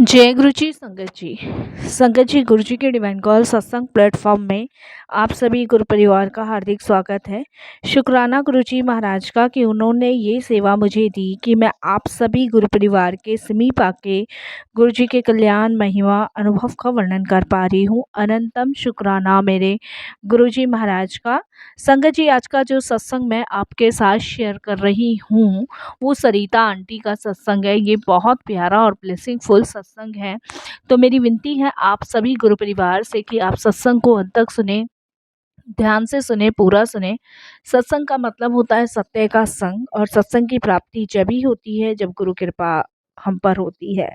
जय गुरु जी संगत जी गुरु जी के डिवाइन कॉल सत्संग प्लेटफॉर्म में आप सभी गुरु परिवार का हार्दिक स्वागत है। शुक्राना गुरु जी महाराज का कि उन्होंने ये सेवा मुझे दी कि मैं आप सभी गुरु परिवार के समीप आके गुरु जी के कल्याण महिमा अनुभव का वर्णन कर पा रही हूँ। अनंतम शुक्राना मेरे गुरु जी महाराज का। संगत जी, आज का जो सत्संग मैं आपके साथ शेयर कर रही हूँ वो सरिता आंटी का सत्संग है। ये बहुत प्यारा और ब्लेसिंग फुल सत्संग है। तो मेरी विनती है आप सभी गुरु परिवार से कि आप सत्संग को अंत तक सुने, ध्यान से सुने, पूरा सुने। सत्संग का मतलब होता है सत्य का संग, और सत्संग की प्राप्ति जब ही होती है जब गुरु कृपा हम पर होती है।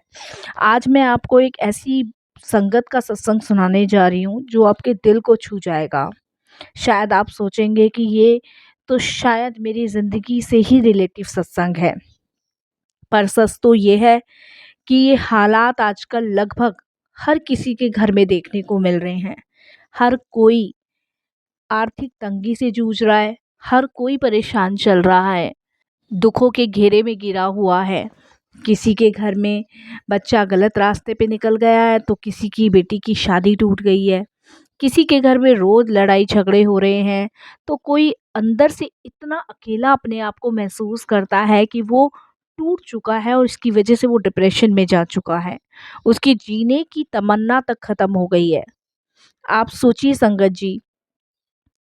आज मैं आपको एक ऐसी संगत का सत्संग सुनाने जा रही हूँ जो आपके दिल को छू जाएगा। शायद आप सोचेंगे कि ये तो शायद मेरी ज़िंदगी से ही रिलेटिव सत्संग है, पर सच तो ये है कि ये हालात आजकल लगभग हर किसी के घर में देखने को मिल रहे हैं। हर कोई आर्थिक तंगी से जूझ रहा है, हर कोई परेशान चल रहा है, दुखों के घेरे में गिरा हुआ है। किसी के घर में बच्चा गलत रास्ते पे निकल गया है, तो किसी की बेटी की शादी टूट गई है, किसी के घर में रोज लड़ाई झगड़े हो रहे हैं, तो कोई अंदर से इतना अकेला अपने आप को महसूस करता है कि वो टूट चुका है और इसकी वजह से वो डिप्रेशन में जा चुका है। उसकी जीने की तमन्ना तक खत्म हो गई है। आप सोचिए संगत जी,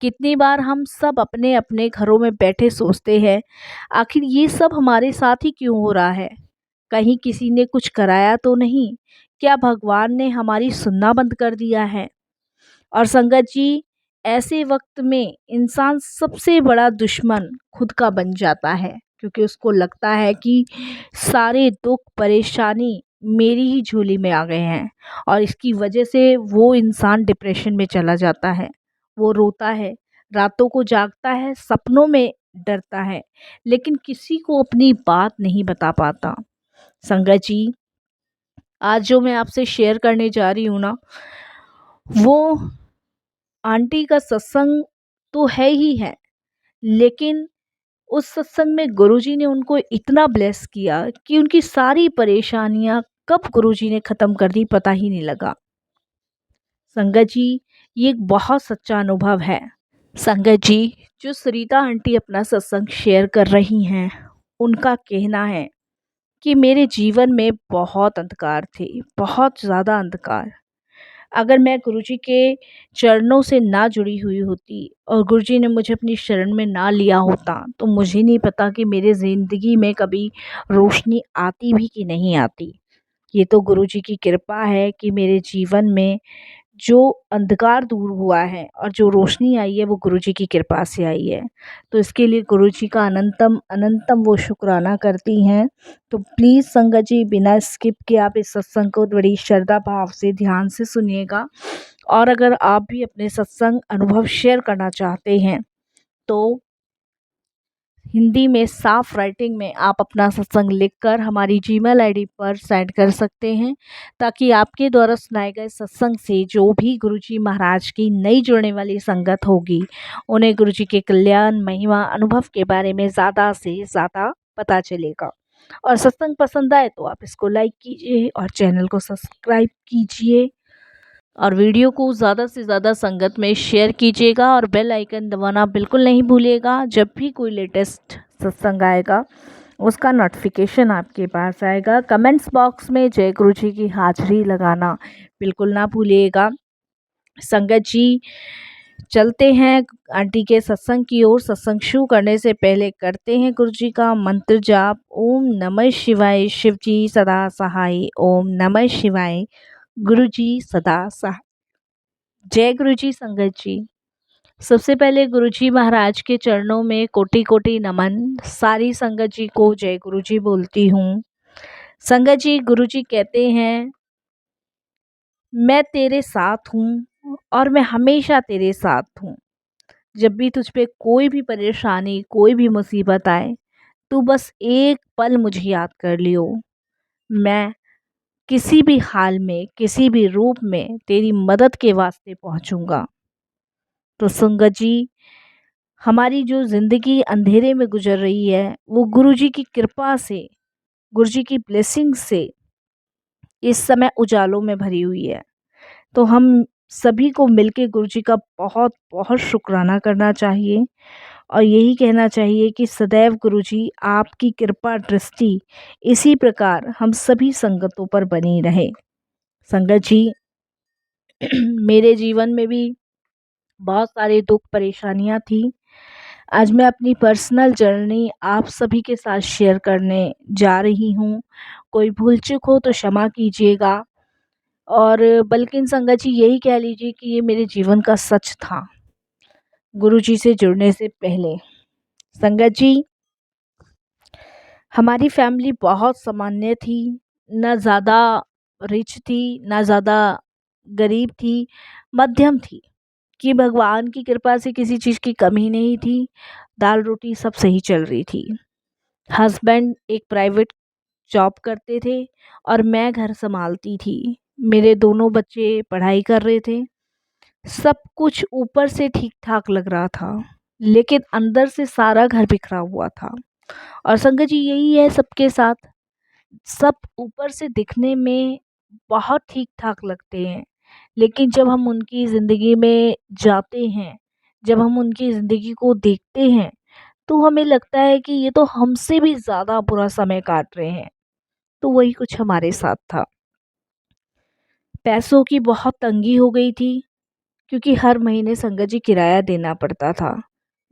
कितनी बार हम सब अपने अपने घरों में बैठे सोचते हैं, आखिर ये सब हमारे साथ ही क्यों हो रहा है? कहीं किसी ने कुछ कराया तो नहीं? क्या भगवान ने हमारी सुनना बंद कर दिया है? और संगत जी, ऐसे वक्त में इंसान सबसे बड़ा दुश्मन खुद का बन जाता है, क्योंकि उसको लगता है कि सारे दुख परेशानी मेरी ही झोली में आ गए हैं, और इसकी वजह से वो इंसान डिप्रेशन में चला जाता है। वो रोता है, रातों को जागता है, सपनों में डरता है, लेकिन किसी को अपनी बात नहीं बता पाता। संगत जी, आज जो मैं आपसे शेयर करने जा रही हूँ ना, वो आंटी का सत्संग तो है ही है, लेकिन उस सत्संग में गुरुजी ने उनको इतना ब्लेस किया कि उनकी सारी परेशानियां कब गुरुजी ने ख़त्म कर दी पता ही नहीं लगा। संगत जी, ये एक बहुत सच्चा अनुभव है। संगत जी, जो सरिता आंटी अपना सत्संग शेयर कर रही हैं, उनका कहना है कि मेरे जीवन में बहुत अंधकार थे, बहुत ज़्यादा अंधकार। अगर मैं गुरुजी के चरणों से ना जुड़ी हुई होती और गुरुजी ने मुझे अपनी शरण में ना लिया होता, तो मुझे नहीं पता कि मेरे ज़िंदगी में कभी रोशनी आती भी कि नहीं आती। ये तो गुरुजी की कृपा है कि मेरे जीवन में जो अंधकार दूर हुआ है और जो रोशनी आई है वो गुरुजी की कृपा से आई है। तो इसके लिए गुरुजी का अनंतम अनंतम वो शुक्राना करती हैं। तो प्लीज़ संगत जी, बिना स्किप किए आप इस सत्संग को बड़ी श्रद्धा भाव से ध्यान से सुनिएगा। और अगर आप भी अपने सत्संग अनुभव शेयर करना चाहते हैं तो हिंदी में साफ राइटिंग में आप अपना सत्संग लिखकर हमारी जीमेल आईडी पर सेंड कर सकते हैं, ताकि आपके द्वारा सुनाए गए सत्संग से जो भी गुरुजी महाराज की नई जुड़ने वाली संगत होगी, उन्हें गुरुजी के कल्याण महिमा अनुभव के बारे में ज़्यादा से ज़्यादा पता चलेगा। और सत्संग पसंद आए तो आप इसको लाइक कीजिए और चैनल को सब्सक्राइब कीजिए, और वीडियो को ज़्यादा से ज़्यादा संगत में शेयर कीजिएगा, और बेल आइकन दबाना बिल्कुल नहीं भूलिएगा। जब भी कोई लेटेस्ट सत्संग आएगा उसका नोटिफिकेशन आपके पास आएगा। कमेंट्स बॉक्स में जय गुरु जी की हाजिरी लगाना बिल्कुल ना भूलिएगा। संगत जी, चलते हैं आंटी के सत्संग की ओर। सत्संग शुरू करने से पहले करते हैं गुरु जी का मंत्र जाप। ओम नमः शिवाय, शिव जी सदा सहाय। ओम नमः शिवाय, गुरु जी सदा सहाय। जय गुरु जी। संगत जी, सबसे पहले गुरु जी महाराज के चरणों में कोटि कोटि नमन। सारी संगत जी को जय गुरु जी बोलती हूँ। संगत जी, गुरु जी कहते हैं, मैं तेरे साथ हूँ और मैं हमेशा तेरे साथ हूँ। जब भी तुझ पे कोई भी परेशानी, कोई भी मुसीबत आए, तू बस एक पल मुझे याद कर लियो। मैं किसी भी हाल में, किसी भी रूप में तेरी मदद के वास्ते पहुँचूँगा। तो संगत जी, हमारी जो ज़िंदगी अंधेरे में गुजर रही है वो गुरुजी की कृपा से, गुरुजी की ब्लेसिंग से इस समय उजालों में भरी हुई है। तो हम सभी को मिलके गुरुजी का बहुत बहुत शुक्राना करना चाहिए और यही कहना चाहिए कि सदैव गुरुजी आपकी कृपा दृष्टि इसी प्रकार हम सभी संगतों पर बनी रहे। संगत जी, मेरे जीवन में भी बहुत सारे दुख परेशानियां थी। आज मैं अपनी पर्सनल जर्नी आप सभी के साथ शेयर करने जा रही हूँ। कोई भूल चूक हो तो क्षमा कीजिएगा। और बल्कि संगत जी यही कह लीजिए कि ये मेरे जीवन का सच था गुरुजी से जुड़ने से पहले। संगत जी, हमारी फैमिली बहुत सामान्य थी, ना ज़्यादा रिच थी ना ज़्यादा गरीब थी, मध्यम थी। कि भगवान की कृपा से किसी चीज़ की कमी नहीं थी, दाल रोटी सब सही चल रही थी। हस्बैंड एक प्राइवेट जॉब करते थे और मैं घर संभालती थी। मेरे दोनों बच्चे पढ़ाई कर रहे थे। सब कुछ ऊपर से ठीक ठाक लग रहा था, लेकिन अंदर से सारा घर बिखरा हुआ था। और संगत जी यही है सबके साथ। सब ऊपर से दिखने में बहुत ठीक ठाक लगते हैं, लेकिन जब हम उनकी ज़िंदगी में जाते हैं, जब हम उनकी ज़िंदगी को देखते हैं, तो हमें लगता है कि ये तो हमसे भी ज़्यादा बुरा समय काट रहे हैं। तो वही कुछ हमारे साथ था। पैसों की बहुत तंगी हो गई थी, क्योंकि हर महीने संगत जी किराया देना पड़ता था।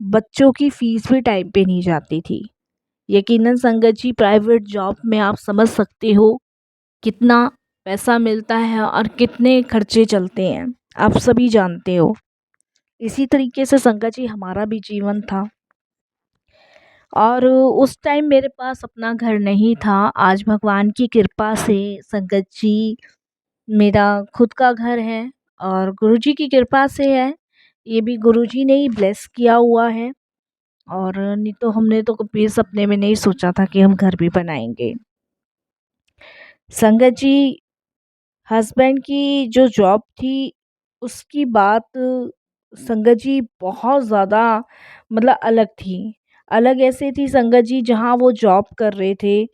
बच्चों की फीस भी टाइम पे नहीं जाती थी। यकीनन संगत जी प्राइवेट जॉब में आप समझ सकते हो कितना पैसा मिलता है और कितने खर्चे चलते हैं, आप सभी जानते हो। इसी तरीके से संगत जी हमारा भी जीवन था। और उस टाइम मेरे पास अपना घर नहीं था। आज भगवान की कृपा से संगत जी मेरा खुद का घर है और गुरुजी की कृपा से है। ये भी गुरुजी ने ही ब्लेस किया हुआ है। और नहीं तो हमने तो कभी सपने में नहीं सोचा था कि हम घर भी बनाएंगे। संगत जी, हस्बैंड की जो जॉब थी उसकी बात संगत जी बहुत ज़्यादा मतलब अलग थी। अलग ऐसे थी संगत जी, जहाँ वो जॉब कर रहे थे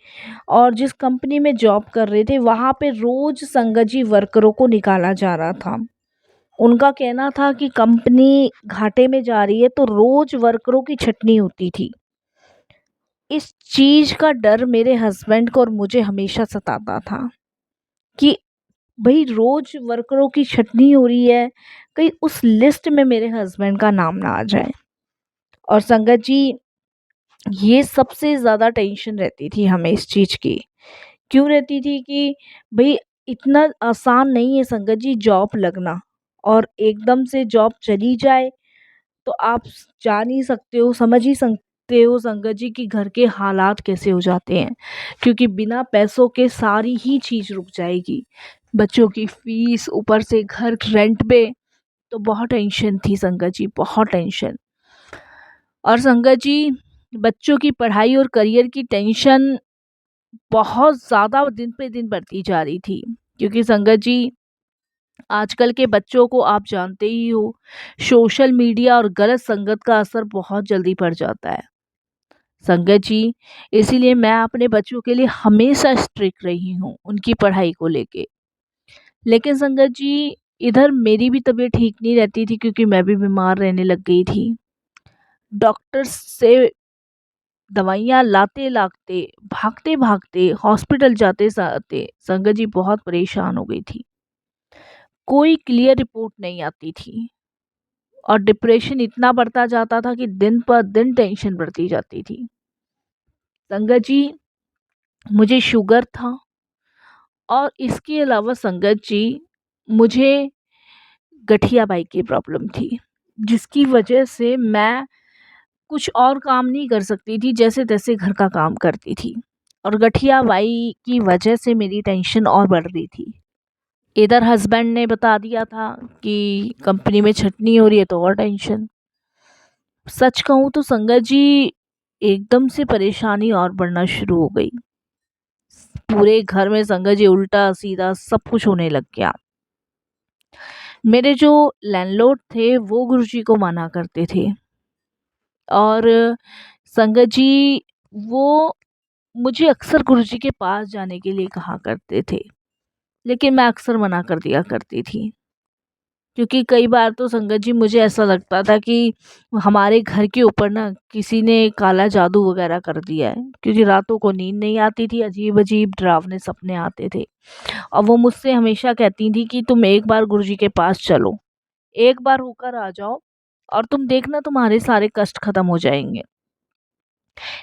और जिस कंपनी में जॉब कर रहे थे वहाँ पे रोज़ संगत जी वर्करों को निकाला जा रहा था। उनका कहना था कि कंपनी घाटे में जा रही है तो रोज़ वर्करों की छटनी होती थी। इस चीज़ का डर मेरे हस्बैंड को और मुझे हमेशा सताता था कि भाई रोज वर्करों की छटनी हो रही है, कहीं उस लिस्ट में मेरे हस्बैंड का नाम ना आ जाए। और संगत जी, ये सबसे ज़्यादा टेंशन रहती थी हमें इस चीज़ की। क्यों रहती थी कि भाई इतना आसान नहीं है संगत जी जॉब लगना। और एकदम से जॉब चली जाए तो आप जान ही सकते हो, समझ ही सकते हो संगत जी कि घर के हालात कैसे हो जाते हैं। क्योंकि बिना पैसों के सारी ही चीज़ रुक जाएगी। बच्चों की फीस, ऊपर से घर रेंट पे। तो बहुत टेंशन थी संगत जी, बहुत टेंशन। और संगत जी, बच्चों की पढ़ाई और करियर की टेंशन बहुत ज़्यादा दिन पे दिन बढ़ती जा रही थी। क्योंकि संगत जी, आजकल के बच्चों को आप जानते ही हो, सोशल मीडिया और गलत संगत का असर बहुत जल्दी पड़ जाता है। संगत जी, इसीलिए मैं अपने बच्चों के लिए हमेशा स्ट्रिक्ट रही हूँ उनकी पढ़ाई को लेके। लेकिन संगत जी, इधर मेरी भी तबीयत ठीक नहीं रहती थी, क्योंकि मैं भी बीमार रहने लग गई थी। डॉक्टर से दवाइयाँ लाते लाते, भागते भागते, हॉस्पिटल जाते जाते संगत जी बहुत परेशान हो गई थी। कोई क्लियर रिपोर्ट नहीं आती थी और डिप्रेशन इतना बढ़ता जाता था कि दिन पर दिन टेंशन बढ़ती जाती थी। संगत जी, मुझे शुगर था और इसके अलावा संगत जी मुझे गठिया-बाई की प्रॉब्लम थी, जिसकी वजह से मैं कुछ और काम नहीं कर सकती थी, जैसे-तैसे घर का काम करती थी। और गठिया-बाई की वजह से मेरी टेंशन और बढ़ रही थी। इधर हस्बैंड ने बता दिया था कि कंपनी में छटनी हो रही है, तो और टेंशन। सच कहूँ तो संगत जी, एकदम से परेशानी और बढ़ना शुरू हो गई। पूरे घर में संगत जी उल्टा-सीधा सब कुछ होने लग गया। मेरे जो लैंडलॉर्ड थे वो गुरुजी को माना करते थे। और संगत जी, वो मुझे अक्सर गुरुजी के पास जाने के लिए कहा करते थे। लेकिन मैं अक्सर मना कर दिया करती थी, क्योंकि कई बार तो संगत जी मुझे ऐसा लगता था कि हमारे घर के ऊपर ना किसी ने काला जादू वगैरह कर दिया है, क्योंकि रातों को नींद नहीं आती थी, अजीब अजीब डरावने सपने आते थे। और वो मुझसे हमेशा कहती थी कि तुम एक बार गुरुजी के पास चलो, एक बार होकर आ जाओ और तुम देखना तुम्हारे सारे कष्ट खत्म हो जाएंगे।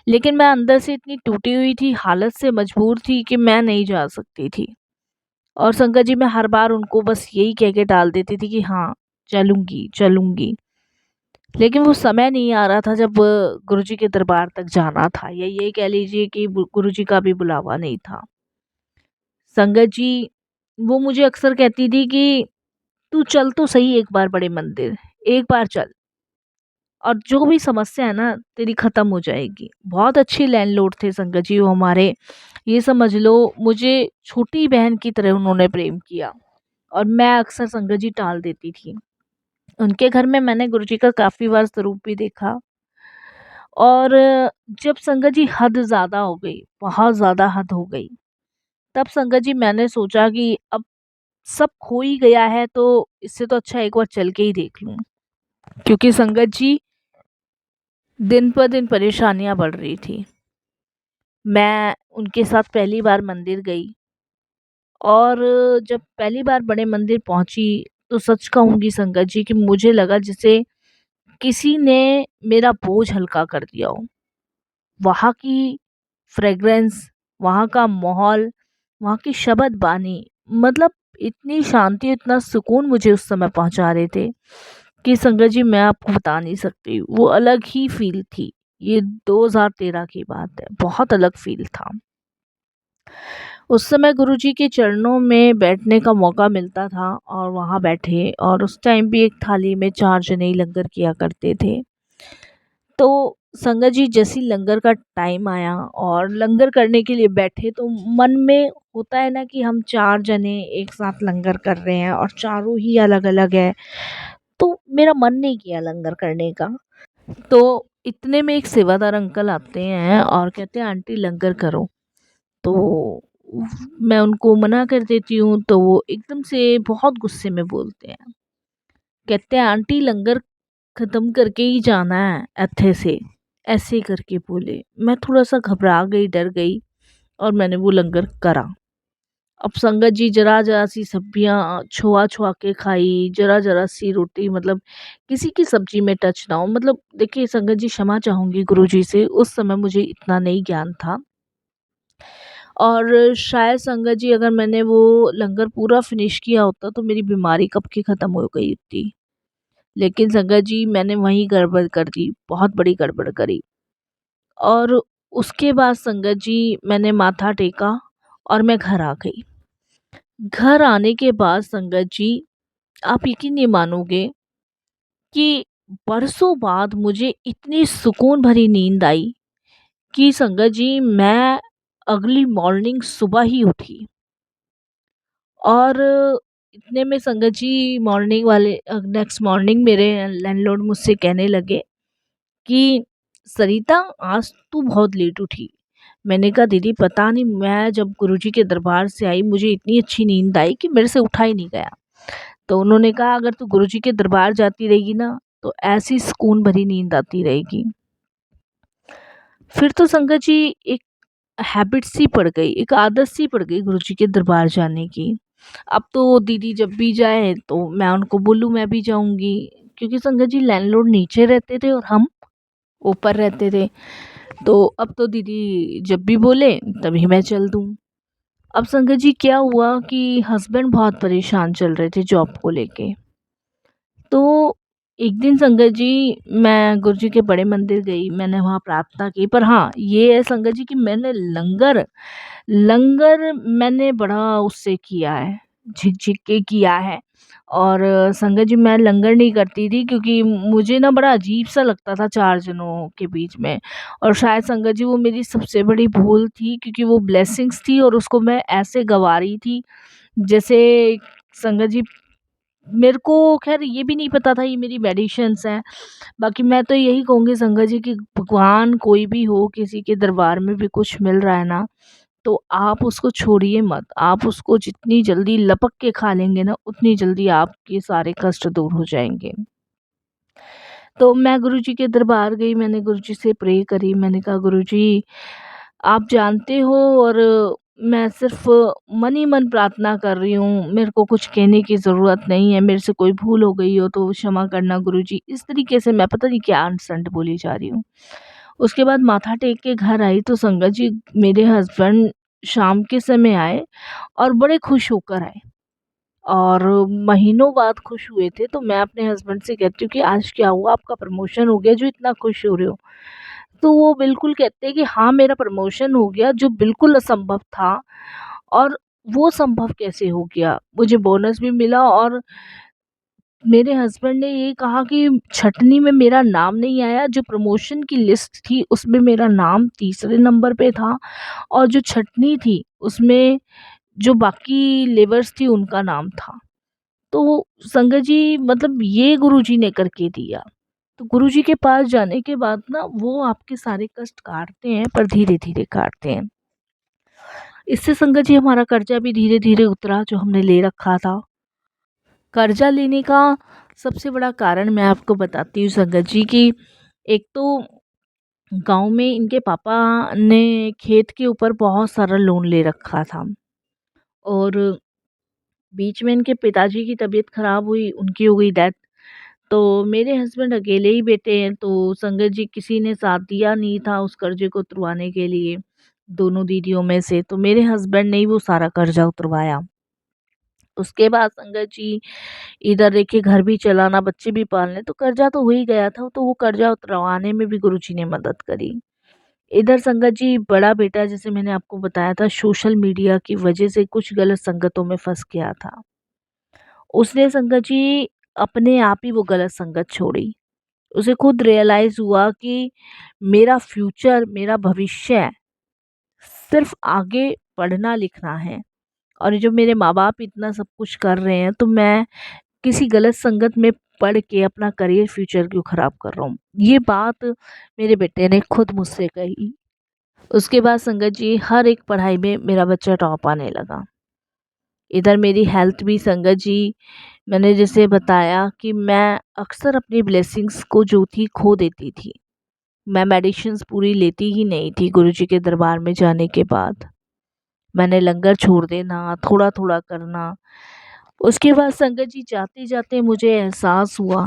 लेकिन मैं अंदर से इतनी टूटी हुई थी, हालत से मजबूर थी कि मैं नहीं जा सकती थी। और संगत जी मैं हर बार उनको बस यही कह के टाल देती थी कि हाँ, चलूंगी चलूंगी। लेकिन वो समय नहीं आ रहा था जब गुरुजी के दरबार तक जाना था, या ये कह लीजिए कि गुरुजी का भी बुलावा नहीं था। संगत जी वो मुझे अक्सर कहती थी कि तू चल तो सही एक बार बड़े मंदिर, एक बार चल, और जो भी समस्या है ना तेरी खत्म हो जाएगी। बहुत अच्छे लैंडलॉर्ड थे संगत जी वो हमारे, ये समझ लो मुझे छोटी बहन की तरह उन्होंने प्रेम किया। और मैं अक्सर संगत जी टाल देती थी। उनके घर में मैंने गुरुजी का काफ़ी बार स्वरूप भी देखा। और जब संगत जी हद ज़्यादा हो गई, बहुत ज़्यादा हद हो गई, तब संगत जी मैंने सोचा कि अब सब खो ही गया है तो इससे तो अच्छा एक बार चल के ही देख लूं। क्योंकि संगत जी दिन पर दिन परेशानियां बढ़ रही थी। मैं उनके साथ पहली बार मंदिर गई, और जब पहली बार बड़े मंदिर पहुंची तो सच कहूंगी संगत जी कि मुझे लगा जैसे किसी ने मेरा बोझ हल्का कर दिया हो। वहाँ की फ्रेग्रेंस, वहाँ का माहौल, वहाँ की शब्द बानी, मतलब इतनी शांति, इतना सुकून मुझे उस समय पहुंचा रहे थे कि संगत जी मैं आपको बता नहीं सकती। वो अलग ही फील थी। ये 2013 की बात है, बहुत अलग फील था। उस समय गुरुजी के चरणों में बैठने का मौका मिलता था, और वहाँ बैठे, और उस टाइम भी एक थाली में 4 जने ही लंगर किया करते थे। तो संगत जी जैसे ही लंगर का टाइम आया और लंगर करने के लिए बैठे, तो मन में होता है ना कि हम 4 जने एक साथ लंगर कर रहे हैं और चारों ही अलग अलग है, तो मेरा मन नहीं किया लंगर करने का। तो इतने में एक सेवादार अंकल आते हैं और कहते हैं आंटी लंगर करो। तो मैं उनको मना कर देती हूँ, तो वो एकदम से बहुत गुस्से में बोलते हैं, कहते हैं आंटी लंगर खत्म करके ही जाना है ऐथे से, ऐसे करके बोले। मैं थोड़ा सा घबरा गई, डर गई, और मैंने वो लंगर करा। अब संगत जी जरा जरा सी सब्जियां छुआ छुआ के खाई, जरा जरा सी रोटी, मतलब किसी की सब्जी में टच ना हो। मतलब देखिए संगत जी, क्षमा चाहूंगी गुरुजी से, उस समय मुझे इतना नहीं ज्ञान था। और शायद संगत जी अगर मैंने वो लंगर पूरा फिनिश किया होता तो मेरी बीमारी कब की ख़त्म हो गई होती। लेकिन संगत जी मैंने वहीं गड़बड़ कर दी, बहुत बड़ी गड़बड़ करी। और उसके बाद संगत जी मैंने माथा टेका और मैं घर आ गई। घर आने के बाद संगत जी आप यकीन नहीं मानोगे कि बरसों बाद मुझे इतनी सुकून भरी नींद आई कि संगत जी मैं अगली मॉर्निंग सुबह ही उठी। और इतने में संगत जी मॉर्निंग वाले नेक्स्ट मॉर्निंग मेरे लैंडलॉर्ड मुझसे कहने लगे कि सरिता आज तू बहुत लेट उठी। मैंने कहा दीदी पता नहीं, मैं जब गुरुजी के दरबार से आई मुझे इतनी अच्छी नींद आई कि मेरे से उठा ही नहीं गया। तो उन्होंने कहा अगर तू गुरुजी के दरबार जाती रहेगी ना तो ऐसी सुकून भरी नींद आती रहेगी। फिर तो संगत जी एक हैबिट सी पड़ गई, एक आदत सी पड़ गई गुरुजी के दरबार जाने की। अब तो दीदी जब भी जाए तो मैं उनको बोलूँ मैं भी जाऊंगी, क्योंकि संगत जी लैंडलॉर्ड नीचे रहते थे और हम ऊपर रहते थे। तो अब तो दीदी जब भी बोले तभी मैं चल दूँ। अब संगत जी क्या हुआ कि हस्बैंड बहुत परेशान चल रहे थे जॉब को लेके। तो एक दिन संगत जी मैं गुरुजी के बड़े मंदिर गई, मैंने वहाँ प्रार्थना की। पर हाँ, ये है संगत जी कि मैंने लंगर लंगर मैंने बड़ा उससे किया है, झिक-झिक के किया है। और संगत जी मैं लंगर नहीं करती थी क्योंकि मुझे ना बड़ा अजीब-सा लगता था 4 जनों के बीच में। और शायद संगत जी वो मेरी सबसे बड़ी भूल थी, क्योंकि वो ब्लेसिंग्स थी और उसको मैं ऐसे गँवा रही थी जैसे संगत जी मेरे को ख़ैर ये भी नहीं पता था ये मेरी मेडिसिन्स हैं। बाकी मैं तो यही कहूँगी संगत जी कि भगवान कोई भी हो, किसी के दरबार में भी कुछ मिल रहा है ना, तो आप उसको छोड़िए मत। आप उसको जितनी जल्दी लपक के खा लेंगे ना, उतनी जल्दी आपके सारे कष्ट दूर हो जाएँगे। तो मैं गुरुजी के दरबार गई, मैंने गुरुजी से प्रे करी। मैंने कहा, गुरुजी आप जानते हो, और मैं सिर्फ़ मन ही मन प्रार्थना कर रही हूँ, मेरे को कुछ कहने की ज़रूरत नहीं है, मेरे से कोई भूल हो गई हो तो क्षमा करना गुरुजी। इस तरीके से मैं पता नहीं क्या अंट-शंट बोली जा रही हूँ। उसके बाद माथा टेक के घर आई तो संगत जी, मेरे हस्बैंड शाम के समय आए और बड़े खुश होकर आए, और महीनों बाद खुश हुए थे। तो मैं अपने हस्बैंड से कहती हूँ कि आज क्या हुआ, आपका प्रमोशन हो गया जो इतना खुश हो रहे हो? तो वो बिल्कुल कहते हैं कि हाँ, मेरा प्रमोशन हो गया जो बिल्कुल असंभव था। और वो संभव कैसे हो गया? मुझे बोनस भी मिला, और मेरे हस्बैंड ने ये कहा कि छँटनी में मेरा नाम नहीं आया, जो प्रमोशन की लिस्ट थी उसमें मेरा नाम तीसरे नंबर पे था, और जो छँटनी थी उसमें जो बाकी लेबर्स थी उनका नाम था। तो संगत जी, मतलब ये गुरुजी ने करके दिया। तो गुरुजी के पास जाने के बाद ना, वो आपके सारे कष्ट काटते हैं, पर धीरे-धीरे काटते हैं। इससे संगत जी हमारा कर्जा भी धीरे-धीरे उतरा जो हमने ले रखा था। कर्जा लेने का सबसे बड़ा कारण मैं आपको बताती हूँ संगत जी, कि एक तो गाँव में इनके पापा ने खेत के ऊपर बहुत सारा लोन ले रखा था, और बीच में इनके पिताजी की तबीयत खराब हुई, उनकी हो गई डेथ। तो मेरे हस्बैंड अकेले ही बेटे हैं, तो संगत जी किसी ने साथ दिया नहीं था उस कर्जे को उतरवाने के लिए, दोनों दीदियों में से। तो मेरे हस्बैंड ने ही वो सारा कर्जा उतरवाया। उसके बाद संगत जी, इधर देखिए घर भी चलाना, बच्चे भी पालने, तो कर्जा तो हो ही गया था, तो वो कर्जा उतरवाने में भी गुरुजी ने मदद करी। इधर संगत जी, बड़ा बेटा जैसे मैंने आपको बताया था, सोशल मीडिया की वजह से कुछ गलत संगतों में फँस गया था। उसने संगत जी अपने आप ही वो गलत संगत छोड़ी। उसे खुद रियलाइज़ हुआ कि मेरा फ्यूचर, मेरा भविष्य सिर्फ़ आगे पढ़ना लिखना है, और ये जो मेरे माँ-बाप इतना सब कुछ कर रहे हैं, तो मैं किसी गलत संगत में पढ़ के अपना करियर फ्यूचर क्यों ख़राब कर रहा हूँ। ये बात मेरे बेटे ने खुद मुझसे कही। उसके बाद संगत जी, हर एक पढ़ाई में मेरा बच्चा टॉप आने लगा। इधर मेरी हेल्थ भी संगत जी, मैंने जैसे बताया कि मैं अक्सर अपनी ब्लेसिंग्स को जो थी खो देती थी। मैं मेडिसिन्स पूरी लेती ही नहीं थी गुरुजी के दरबार में जाने के बाद। मैंने लंगर छोड़ देना, थोड़ा-थोड़ा करना। उसके बाद संगत जी, जाते-जाते मुझे एहसास हुआ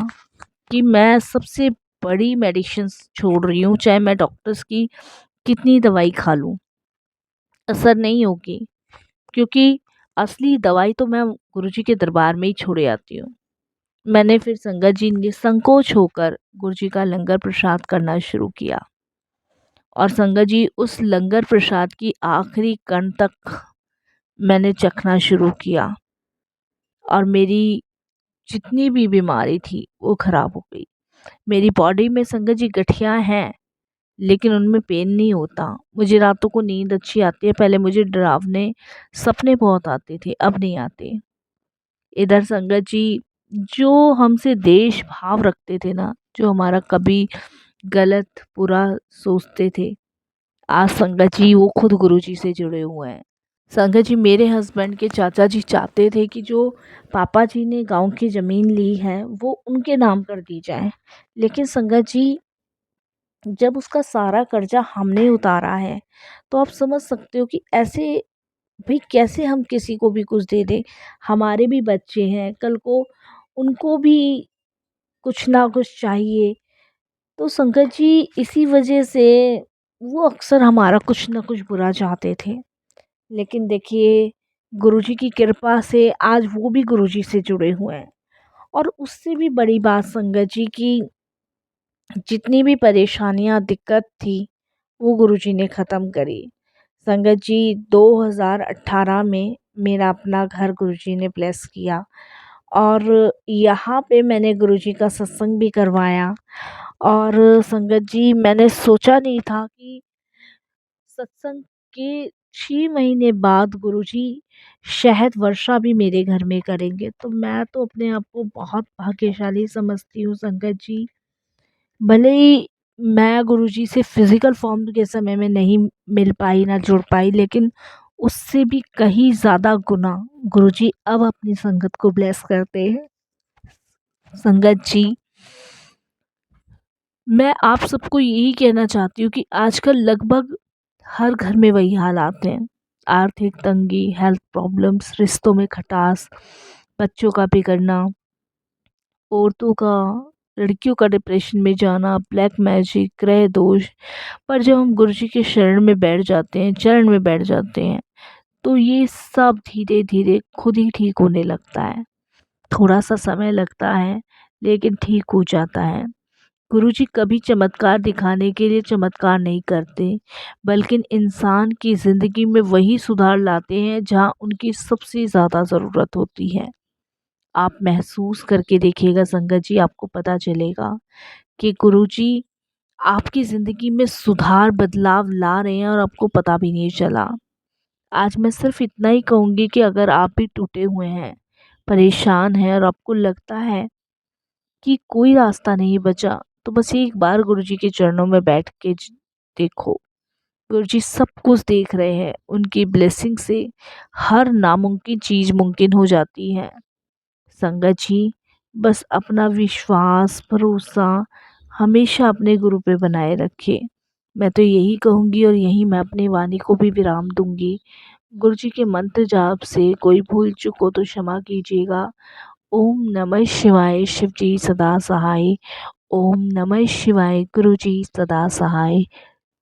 कि मैं सबसे बड़ी मेडिसिन्स छोड़ रही हूँ, चाहे मैं डॉक्टर्स की कितनी दवाई खा लूँ, असर नहीं होगी, क्योंकि असली दवाई तो मैं गुरुजी के दरबार में ही छोड़े आती हूँ। मैंने फिर संगत जी निसंकोच होकर गुरुजी का लंगर प्रसाद करना शुरू किया, और संगत जी उस लंगर प्रसाद की आखिरी कण तक मैंने चखना शुरू किया, और मेरी जितनी भी बीमारी थी वो ख़राब हो गई। मेरी बॉडी में संगत जी गठियाँ हैं, लेकिन उनमें पेन नहीं होता। मुझे रातों को नींद अच्छी आती है। पहले मुझे डरावने सपने बहुत आते थे, अब नहीं आते। इधर संगत जी, जो हमसे देश भाव रखते थे ना, जो हमारा कभी गलत बुरा सोचते थे, आज संगत जी वो खुद गुरुजी से जुड़े हुए हैं। संगत जी, मेरे हस्बैंड के चाचा जी चाहते थे कि जो पापा जी ने गांव की ज़मीन ली है वो उनके नाम कर दी जाए, लेकिन संगत जी जब उसका सारा कर्जा हमने उतारा है, तो आप समझ सकते हो कि ऐसे भाई कैसे हम किसी को भी कुछ दे दें। हमारे भी बच्चे हैं, कल को उनको भी कुछ ना कुछ चाहिए। तो संगत जी, इसी वजह से वो अक्सर हमारा कुछ ना कुछ बुरा चाहते थे। लेकिन देखिए, गुरुजी की कृपा से आज वो भी गुरुजी से जुड़े हुए हैं। और उससे भी बड़ी बात संगत जी, की जितनी भी परेशानियां दिक्कत थी वो गुरुजी ने ख़त्म करी। संगत जी, 2018 में मेरा अपना घर गुरुजी ने ब्लेस किया, और यहाँ पे मैंने गुरुजी का सत्संग भी करवाया। और संगत जी, मैंने सोचा नहीं था कि सत्संग के 6 महीने बाद गुरुजी शहद वर्षा भी मेरे घर में करेंगे। तो मैं तो अपने आप को बहुत भाग्यशाली समझती हूँ संगत जी। भले ही मैं गुरुजी से फ़िज़िकल फ़ॉर्म के समय में नहीं मिल पाई, ना जुड़ पाई, लेकिन उससे भी कहीं ज़्यादा गुना गुरुजी अब अपनी संगत को ब्लेस करते हैं। संगत जी, मैं आप सबको यही कहना चाहती हूँ कि आजकल लगभग हर घर में वही हालात हैं। आर्थिक तंगी, हेल्थ प्रॉब्लम्स, रिश्तों में खटास, बच्चों का बिगड़ना, औरतों का, लड़कियों का डिप्रेशन में जाना, ब्लैक मैजिक, ग्रह दोष। पर जब हम गुरुजी के शरण में बैठ जाते हैं, चरण में बैठ जाते हैं, तो ये सब धीरे धीरे खुद ही ठीक होने लगता है। थोड़ा सा समय लगता है, लेकिन ठीक हो जाता है। गुरुजी कभी चमत्कार दिखाने के लिए चमत्कार नहीं करते, बल्कि इंसान की ज़िंदगी में वही सुधार लाते हैं जहाँ उनकी सबसे ज़्यादा ज़रूरत होती है। आप महसूस करके देखिएगा संगत जी, आपको पता चलेगा कि गुरुजी आपकी ज़िंदगी में सुधार, बदलाव ला रहे हैं और आपको पता भी नहीं चला। आज मैं सिर्फ़ इतना ही कहूँगी कि अगर आप भी टूटे हुए हैं, परेशान हैं और आपको लगता है कि कोई रास्ता नहीं बचा, तो बस एक बार गुरुजी के चरणों में बैठ के देखो। गुरुजी सब कुछ देख रहे हैं। उनकी ब्लेसिंग से हर नामुमकिन चीज़ मुमकिन हो जाती है। संगत जी, बस अपना विश्वास, भरोसा हमेशा अपने गुरु पे बनाए रखिए। मैं तो यही कहूँगी और यहीं मैं अपनी वाणी को भी विराम दूँगी। गुरुजी के मंत्र जाप से कोई भूल चूक हो तो क्षमा कीजिएगा। ओम नमः शिवाय, शिव जी सदा सहाय। ओम नमः शिवाय, गुरु जी सदा सहाय।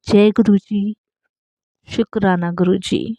जय गुरु जी। शुक्राना गुरु जी।